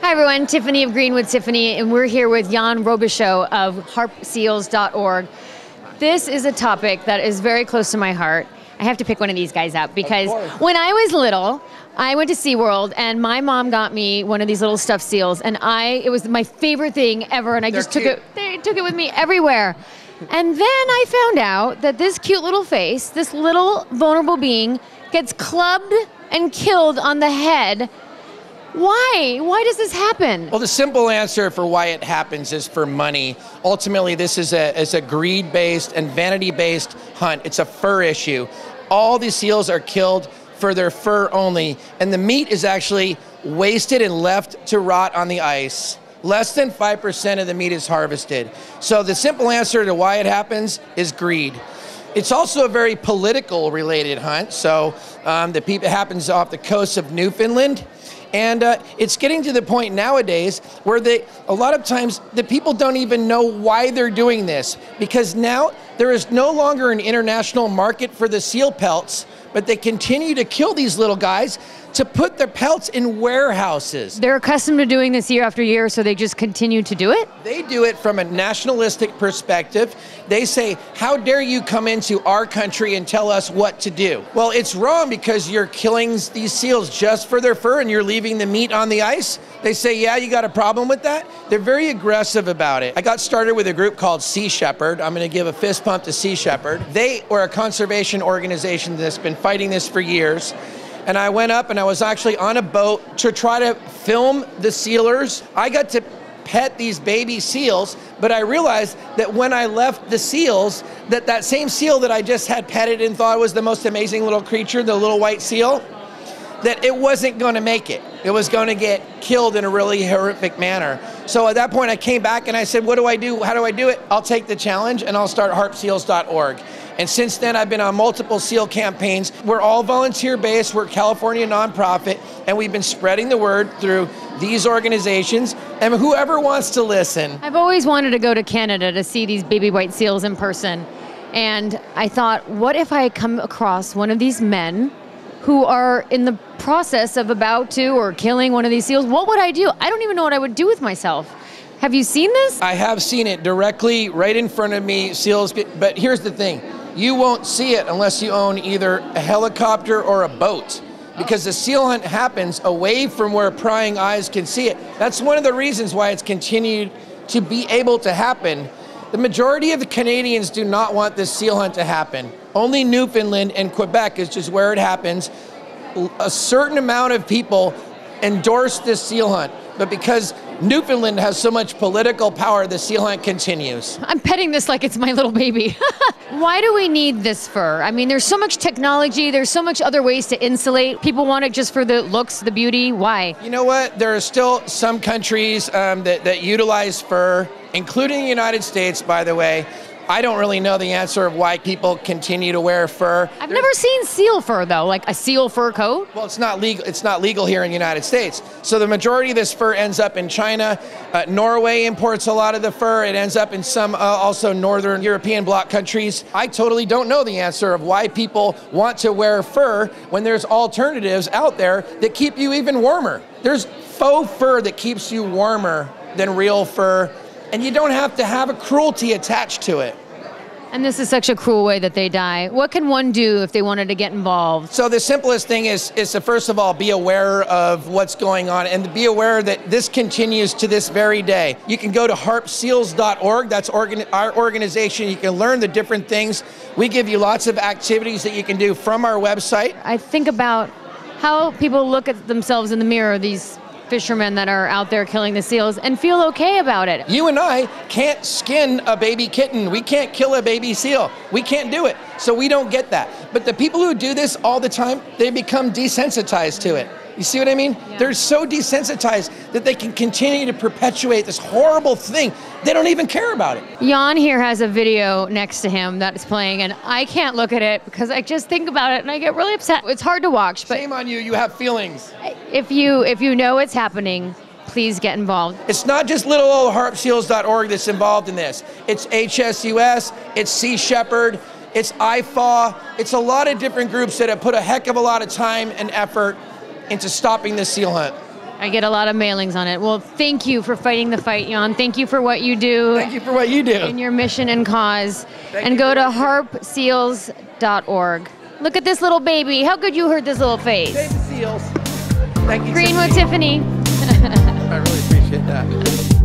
Hi everyone, Tiffany of Greenwood Tiffany, and we're here with Jan Robichud of harpseals.org. This is a topic that is very close to my heart. I have to pick one of these guys out because when I was little, I went to SeaWorld and my mom got me one of these little stuffed seals, and it was my favorite thing ever, and I just took it with me everywhere. And then I found out that this cute little face, this little vulnerable being, gets clubbed and killed on the head. Why? Why does this happen? Well, the simple answer for why it happens is for money. Ultimately, this is a greed-based and vanity-based hunt. It's a fur issue. All these seals are killed for their fur only, and the meat is actually wasted and left to rot on the ice. Less than 5% of the meat is harvested. So the simple answer to why it happens is greed. It's also a very political related hunt. So it happens off the coast of Newfoundland. And it's getting to the point nowadays where a lot of times the people don't even know why they're doing this, because now there is no longer an international market for the seal pelts, but they continue to kill these little guys to put their pelts in warehouses. They're accustomed to doing this year after year, so they just continue to do it? They do it from a nationalistic perspective. They say, how dare you come into our country and tell us what to do? Well, it's wrong because you're killing these seals just for their fur and you're leaving the meat on the ice. They say, yeah, you got a problem with that? They're very aggressive about it. I got started with a group called Sea Shepherd. I'm gonna give a fist pump to Sea Shepherd. They are a conservation organization that's been fighting this for years. And I went up and I was actually on a boat to try to film the sealers. I got to pet these baby seals, but I realized that when I left the seals, that same seal that I just had petted and thought was the most amazing little creature, the little white seal, that it wasn't gonna make it. It was gonna get killed in a really horrific manner. So at that point I came back and I said, what do I do? How do I do it? I'll take the challenge and I'll start harpseals.org. And since then, I've been on multiple SEAL campaigns. We're all volunteer-based, we're a California nonprofit, and we've been spreading the word through these organizations, and whoever wants to listen. I've always wanted to go to Canada to see these baby white seals in person. And I thought, what if I come across one of these men who are in the process of about to or killing one of these seals? What would I do? I don't even know what I would do with myself. Have you seen this? I have seen it directly right in front of me, seals, but here's the thing. You won't see it unless you own either a helicopter or a boat, because the seal hunt happens away from where prying eyes can see it. That's one of the reasons why it's continued to be able to happen. The majority of the Canadians do not want this seal hunt to happen. Only Newfoundland and Quebec is just where it happens. A certain amount of people endorse this seal hunt, but because Newfoundland has so much political power, the seal hunt continues. I'm petting this like it's my little baby. Why do we need this fur? I mean, there's so much technology, there's so much other ways to insulate. People want it just for the looks, the beauty. Why? You know what? There are still some countries that utilize fur, including the United States, by the way. I don't really know the answer of why people continue to wear fur. I've never seen seal fur though, like a seal fur coat. Well, it's not legal. It's not legal here in the United States. So the majority of this fur ends up in China. Norway imports a lot of the fur. It ends up in some also Northern European Bloc countries. I totally don't know the answer of why people want to wear fur when there's alternatives out there that keep you even warmer. There's faux fur that keeps you warmer than real fur, and you don't have to have a cruelty attached to it. And this is such a cruel way that they die. What can one do if they wanted to get involved? So the simplest thing is to first of all be aware of what's going on and to be aware that this continues to this very day. You can go to harpseals.org, that's our organization. You can learn the different things. We give you lots of activities that you can do from our website. I think about how people look at themselves in the mirror, these fishermen that are out there killing the seals, and feel okay about it. You and I can't skin a baby kitten. We can't kill a baby seal. We can't do it. So we don't get that. But the people who do this all the time, they become desensitized to it. You see what I mean? Yeah. They're so desensitized that they can continue to perpetuate this horrible thing. They don't even care about it. Jan here has a video next to him that is playing, and I can't look at it because I just think about it and I get really upset. It's hard to watch, but shame on you, you have feelings. If you know it's happening, please get involved. It's not just little old harpseals.org that's involved in this. It's HSUS, it's Sea Shepherd, it's IFAW. It's a lot of different groups that have put a heck of a lot of time and effort into stopping this seal hunt. I get a lot of mailings on it. Well, thank you for fighting the fight, Jan. Thank you for what you do. Thank you for what you do. In your mission and cause. And go to harpseals.org. Look at this little baby. How could you hurt this little face? Save the seals. Thank you. Green with Tiffany. I really appreciate that.